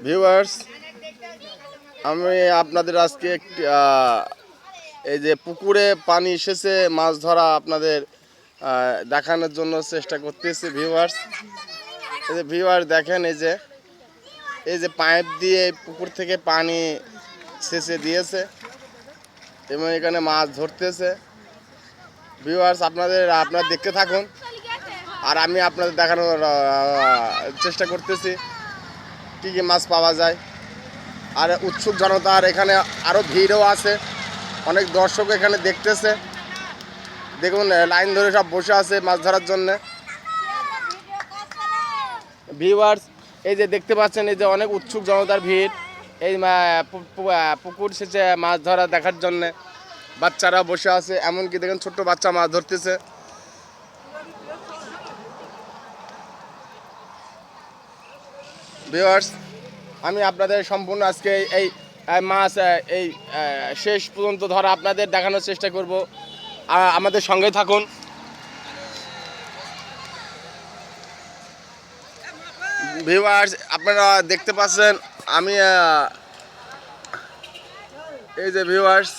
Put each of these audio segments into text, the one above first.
Viewers, আমি আপনাদের আজকে একটি এই যে পুকুরে পানি এসেছে মাছ ধরা আপনাদের দেখানোর জন্য চেষ্টা করতেছি। ভিউয়ার্স, এই যে ভিউয়ার্স দেখেন, এই যে পাইপ দিয়ে পুকুর থেকে পানি সেচে দিয়েছে এবং এখানে মাছ ধরতেছে। ভিউয়ার্স, আপনারা দেখতে থাকুন আর আমি আপনাদের দেখানোর চেষ্টা করতেছি কী কী মাছ পাওয়া যায়। আর উৎসুক জনতার এখানে আরও ভিড়ও আছে, অনেক দর্শক এখানে দেখতেছে। দেখুন, লাইন ধরে সব বসে আছে মাছ ধরার জন্যে। ভিউয়ার্স, এই যে দেখতে পাচ্ছেন, এই যে অনেক উৎসুক জনতার ভিড় এই পুকুর সেচে মাছ ধরা দেখার জন্যে। বাচ্চারা বসে আছে, এমনকি দেখেন ছোট্ট বাচ্চা মাছ ধরতেছে। ভিউয়ার্স, আমি আপনাদের সম্পূর্ণ আজকে এই মাছ এই শেষ পর্যন্ত ধরা আপনাদের দেখানোর চেষ্টা করব। আমাদের সঙ্গে থাকুন। ভিউয়ার্স, আপনারা দেখতে পাচ্ছেন আমি এই যে ভিউয়ার্স,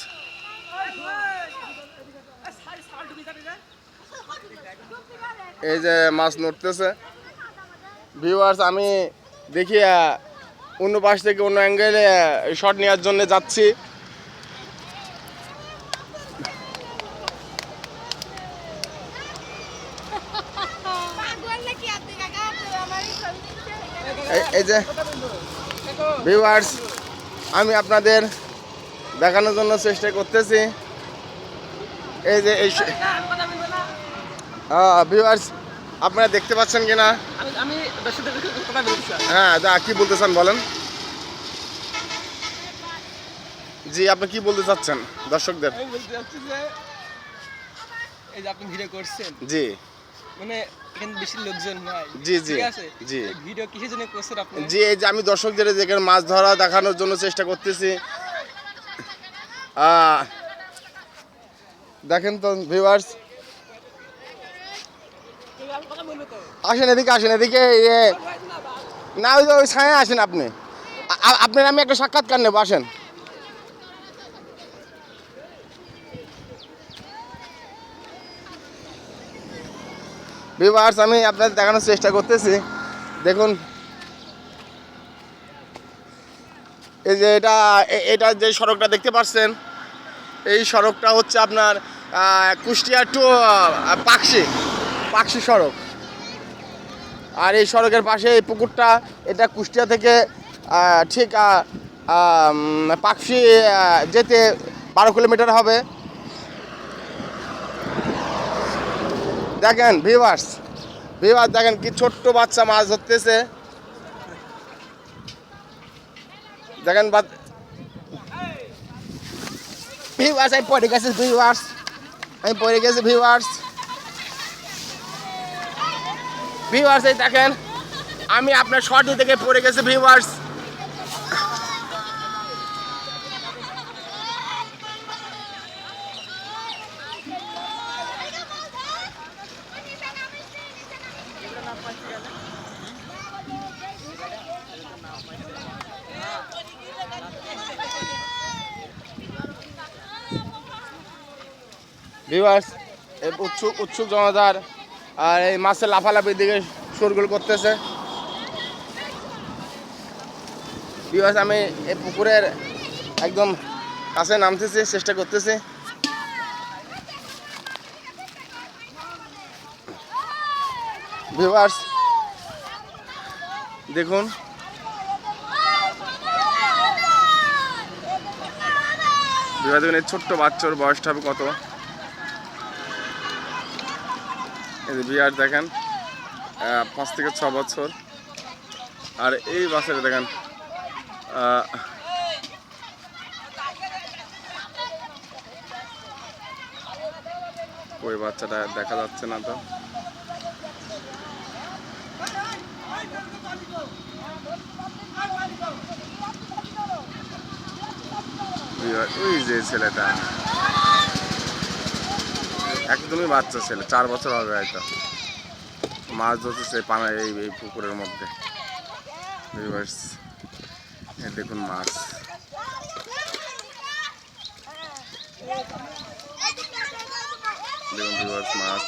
এই যে মাছ নড়তেছে। ভিউয়ার্স, আমি দেখি অন্য পাশ থেকে অন্য অ্যাঙ্গেলে শট নেওয়ার জন্য যাচ্ছি। এই যে ভিউয়ার্স, আমি আপনাদের দেখানোর জন্য চেষ্টা করতেছি। এই যে ভিউয়ার্স, আপনারা দেখতে পাচ্ছেন কিনা? হ্যাঁ, কি বলতে চান বলেন। জি, আপনি কি বলতে চাচ্ছেন দর্শকদের? এই যে আপনি ভিডিও করছেন, জি মানে এখানে বেশি লোকজন নাই। জি জি ঠিক আছে, জি ভিডিও কিসের জন্য করছেন আপনি? জি, এই যে আমি দর্শকদের যেখানে মাছ ধরা দেখানোর জন্য চেষ্টা করতেছি। দেখেন তো ভিউয়ার্স, আসেন এদিকে, আসেন এদিকে। না, ওই ছায়া আসেন আপনি। আপনার আমি একটা সাক্ষাৎকার নেবো, আসেন। ভিউয়ার্স, আমি আপনাদের দেখানোর চেষ্টা করতেছি। দেখুন, এই যে এটা যে সড়কটা দেখতে পাচ্ছেন, এই সড়কটা হচ্ছে আপনার কুষ্টিয়া টু পাকশি সড়ক। আর এই সড়কের পাশে এই পুকুরটা, এটা কুষ্টিয়া থেকে ঠিক পাকশি যেতে 12 কিলোমিটার হবে। দেখেন ভিউয়ার্স, দেখেন কি ছোট্ট বাচ্চা মাছ ধরতেছে। দেখেন ভিউয়ার্স, আমি পড়ে গেছি ভিউয়ার্স, এই দেখেন আমি আপনার শর্ট থেকে পড়ে গেছি ভিউয়ার্স। ভিউয়ার্স, এই উৎসুক জনতার আর এই মাছের লাফালাফির দিকে শোরগোল করতেছে। ভিউয়ার্স, আমি এই পুকুরের একদম কাছে নামতেছি, চেষ্টা করতেছি। ভিউয়ার্স, দেখুন এই ছোট্ট বাচ্চার বয়সটা হবে কত। এই যে ভিউয়ার্স দেখেন, 5 থেকে 6 বছর। আর এই বাচ্চাটা দেখেন, ওই বাচ্চাটা দেখা যাচ্ছে না তো। ওই যে ছেলেটা একদমই বাচ্চা ছেলে, 4 বছর হবে হয়তো, মাছ ধরতেছে এই পুকুরের মধ্যে। এই দেখুন মাছ, দেখুন ভিউয়ার্স মাছ।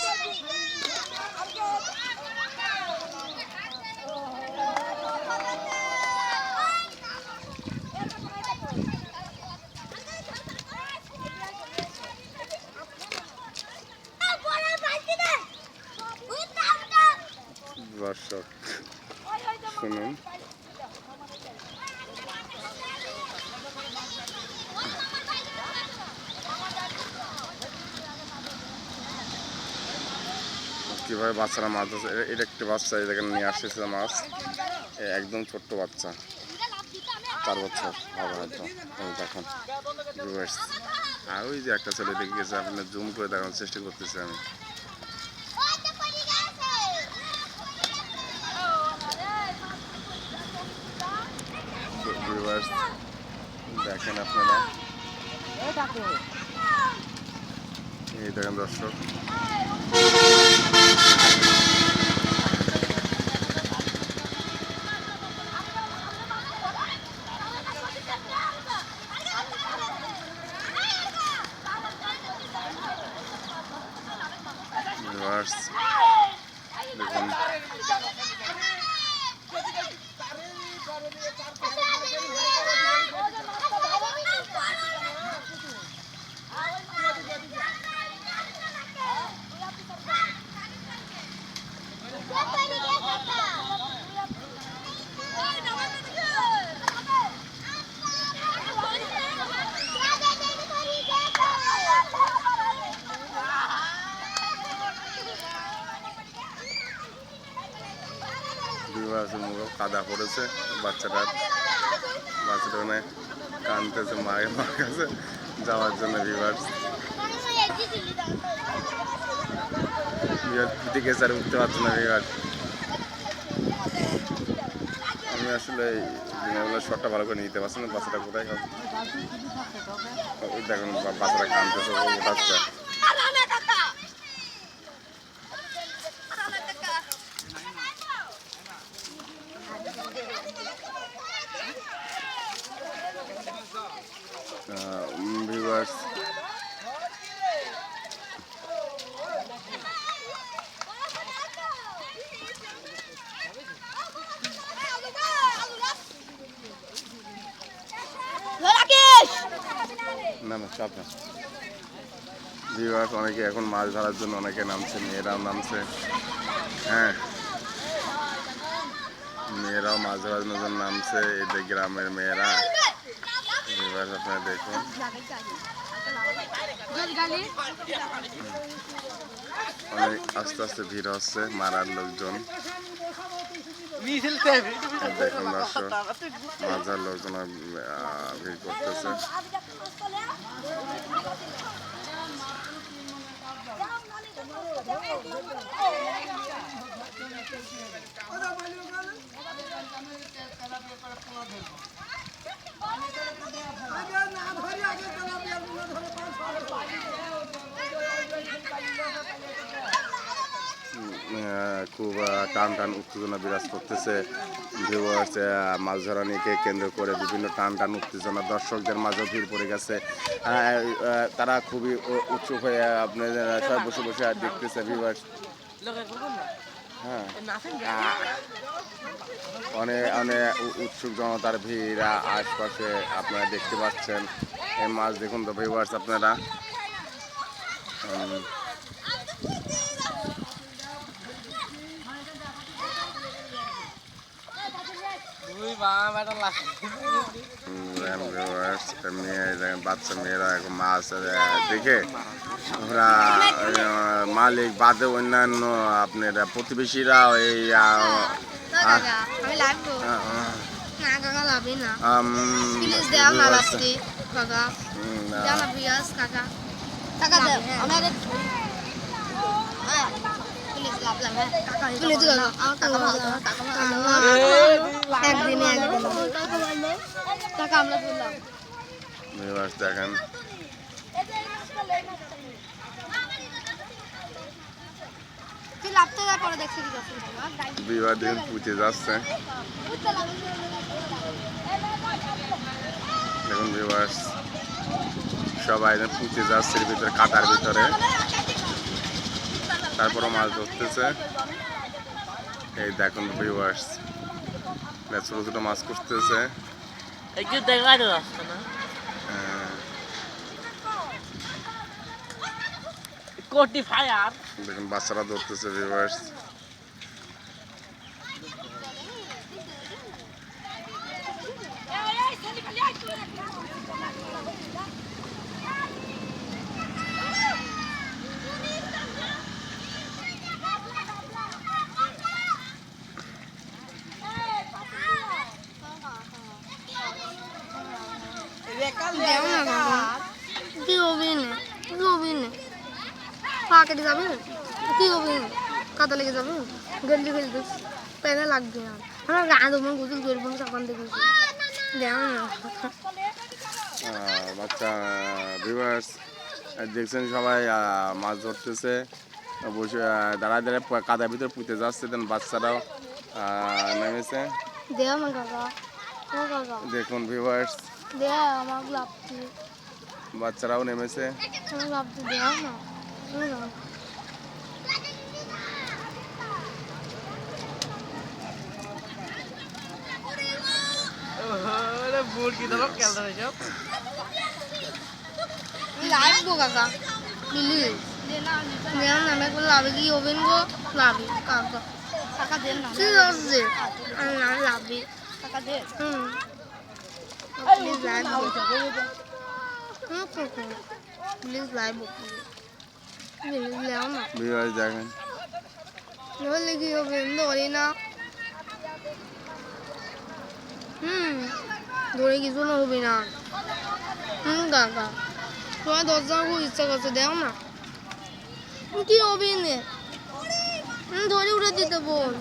দর্শক শুনুন, কিভাবে বাচ্চারা মাছ ধরছে। এটা একটি বাচ্চা, এই দেখেন নিয়ে আসতেছে মাছ, একদম ছোট্ট বাচ্চা, 4 বছর হবে হয়তো। দেখুন ভিউয়ার্স, আর ওই যে একটা ছেলে দেখে গেছে, আপনার জুম করে দেখানোর চেষ্টা করতেছি আমি। ভিউয়ার্স দেখেন আপনারা, এই দেখেন দর্শক, ভিউয়ার্স দেখুন মুখে কাদা পড়েছে, বাচ্চাটা ওখানে কানতেছে মায়ের কাছে যাওয়ার জন্য। ভিউয়ার্স দিকে স্যার উঠতে পারছে না। ভিউয়ার্স আমি আসলে শটটা ভালো করে নিতে পারছি না, বাচ্চাটা কোথায় দেখুন, বাচ্চাটা কানতেছে, ওঠাচ্ছে। ভিউয়ার্স না না চাপ না। ভিউয়ার্স অনেকে এখন মাছ ধরার জন্য অনেকে নামছে, মেয়েরাও নামছে। হ্যাঁ, মেয়েরাও মাছ ধরার জন্য নামছে, এই গ্রামের মেয়েরা। ভিউয়ার্স আপনারা দেখুন, অনেক আস্তে আস্তে ভিড় হচ্ছে, মারার লোকজন। দেখুন দর্শক, মাছ ধরার লোকজন ভিড় করতেছে। খুব টান টান উত্তেজনা বিরাজ করতেছে। ভিউয়ার্স মাছ ধরা নিয়ে কেন্দ্র করে বিভিন্ন টান টান উত্তেজনা দর্শকদের মাঝে ভিড় পড়ে গেছে। তারা খুবই উৎসুক হয়ে আপনাদের সব বসে বসে দেখতেছে। ভিউয়ার্স হ্যাঁ, অনেক অনেক উৎসুক জনতার ভিড় আশপাশে আপনারা দেখতে পাচ্ছেন। এই মাছ দেখুন তো ভিউয়ার্স আপনারা। বাচ্চা মেয়েরা এখন মাছ দেখে ওরা মালিক বাদে অন্যান্য আপনার প্রতিবেশীরা এই দেখেন বিবাহ দিন পুঁতে যাচ্ছে। ভিউয়ার্স, সবাই পুঁতে যাচ্ছে এর ভিতরে, কাদার ভিতরে, তারপরে মাছ ধরতেছে। এই দেখুন ভিউয়ার্স, ছোট ছোট মাছ করতেছে। দেখুন বাচ্চারা ধরতেছে ভিউয়ার্স। কি হবে না, কি হবে না, পা কেটে যাবে, কি হবে না, কাদা লেগে যাবে, গেলতে গেলতে পেনে লাগবে না। আমার গা তোমার গোসল করবো তখন দেখেছি, দেখো না। বাচ্চা ভিউয়ার্স, দেখছেন সবাই মাছ ধরতেছে, বসে দাঁড়ায় দাঁড়ায় কাদার ভিতরে পুঁতে যাচ্ছে। দেন বাচ্চারাও নেমেছে। দেখ আমার কাকা, আমার কাকা দেখুন ভিউয়ার্স, দেখ আমার লাভতে, বাচ্চারাও নেমেছে। আমার লাভতে দেখ না, আমার কাকা। লাইভ গো কাকা, প্লিজ দেন না, আমি একবার লাভে কি হবেন গো, লাভে কাকা, টাকা দেন না, ঠিক আছে না, লাভে টাকা দেন, please live go, please live go, please লেও না, ভিউয়ার্স দেখেন, নইলে কি হবে, ধরি না, ধরে কিছু না হবে না, কাকা তোমার 10 জন খুব ইচ্ছা করছে, দেও না, কি হবে না, ধরে উড়ে দিতে বল,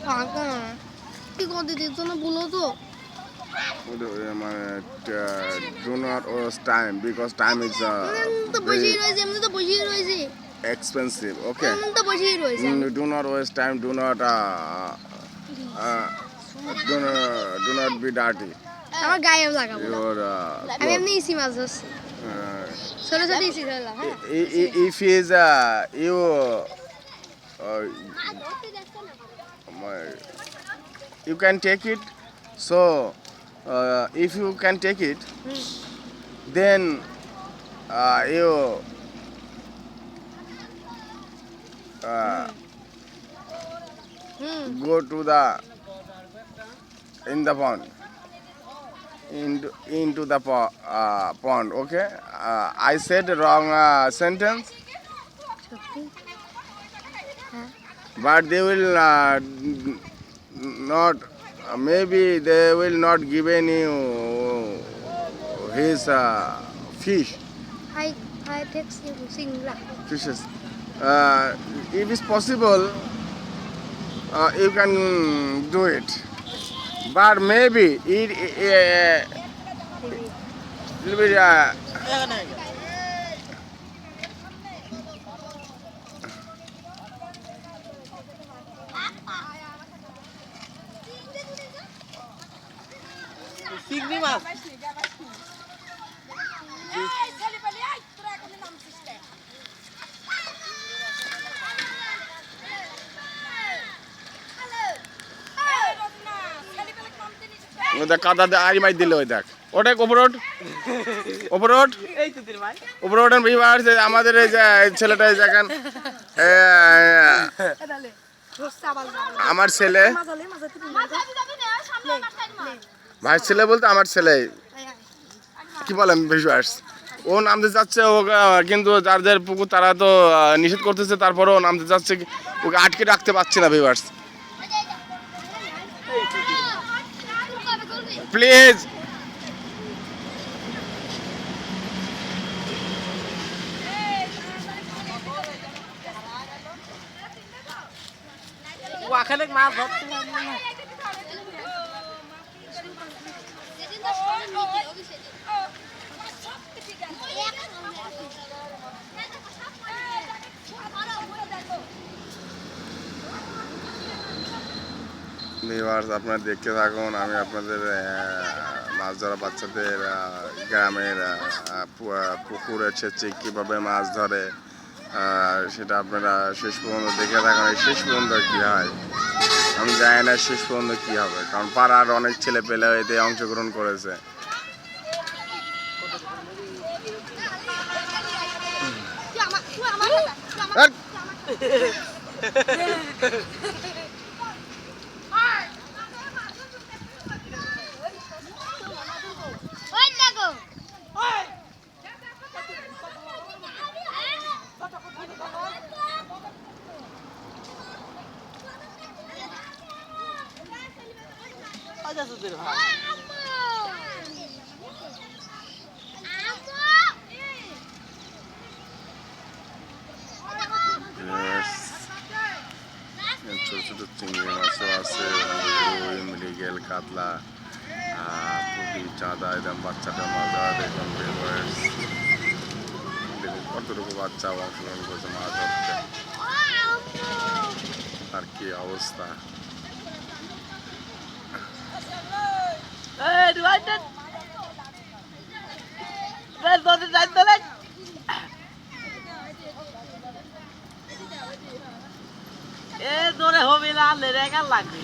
কাকা কি করতে দিত না বলো তো, do not waste time because time is তো বসেই রয়েছে, এমনি তো বসেই রয়েছে, expensive. Okay. এমনি তো বসেই রয়েছে, Do not waste time. Do not be dirty. আমার গায়ে লাগাবো না। Your আমি এমনি ইসি মাছ ধরছি, ছোট ছোট ইসি ধরলাম, হ্যাঁ if is you you can take it. So if you can take it, then you go to the in the pond, into the pond. Okay, I said wrong sentence, সত্যি, but they will not. Maybe they will not give any his fish. I text you singla, Fishes. If it's possible, you can do it. But maybe it will be. চিংড়ি মাছ ওদের কাদা আড়ি মাই দিলে ওই দেখ, ওটা ওপর ওঠ, ওপর ওঠ, এই তো দিন ভাই ওপর ওঠেন বিবার। আমাদের এই যে ছেলেটা দেখেন, আমার ছেলে, ভাই ছেলে বলতে আমার ছেলে, কি বলেন ভিউয়ার্স, ও নামতে যাচ্ছে, ও কিন্তু যাদের পুকুর তারা তো নিষেধ করতেছে, তারপরেও নামতে যাচ্ছে, ওকে আটকে রাখতে পারছে না ভিউয়ার্স। প্লিজ ওখানে মাছ ধরতে ভিউয়ার্স, আপনারা দেখতে থাকুন, আমি আপনাদের মাছ ধরা বাচ্চাদের গ্রামের পুকুরে সেচে কীভাবে মাছ ধরে সেটা আপনারা শেষ পর্যন্ত দেখে থাকেন। শেষ পর্যন্ত কী হয় আমি জানি না, শেষ পর্যন্ত কী হবে, কারণ পাড়ার অনেক ছেলে পেলে এতে অংশগ্রহণ করেছে। আচ্ছা সুধীর ভাই ছোট ছোট চিংড়ি মাছও আছে, রুই, মৃগেল, কাতলা, পুঁটি, চাঁদা, একদম বাচ্চাটার মজা দেখুন। দেখুন কতটুকু বাচ্চা অংশগ্রহণ করছে মাছ ধরতে, আর কি অবস্থা। জোরে হবে না লেখা লাগবে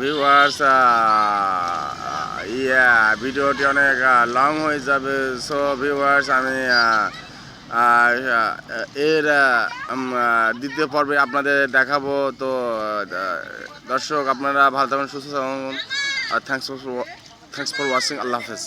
ভিউয়ার্স, ভিডিওটি অনেক লং হয়ে যাবে। সো ভিউয়ার্স, আমি এর দ্বিতীয় পর্বে আপনাদের দেখাবো। তো দর্শক আপনারা ভালো থাকুন, সুস্থ থাকুন। Thanks for watching. আল্লাহ হাফেজ।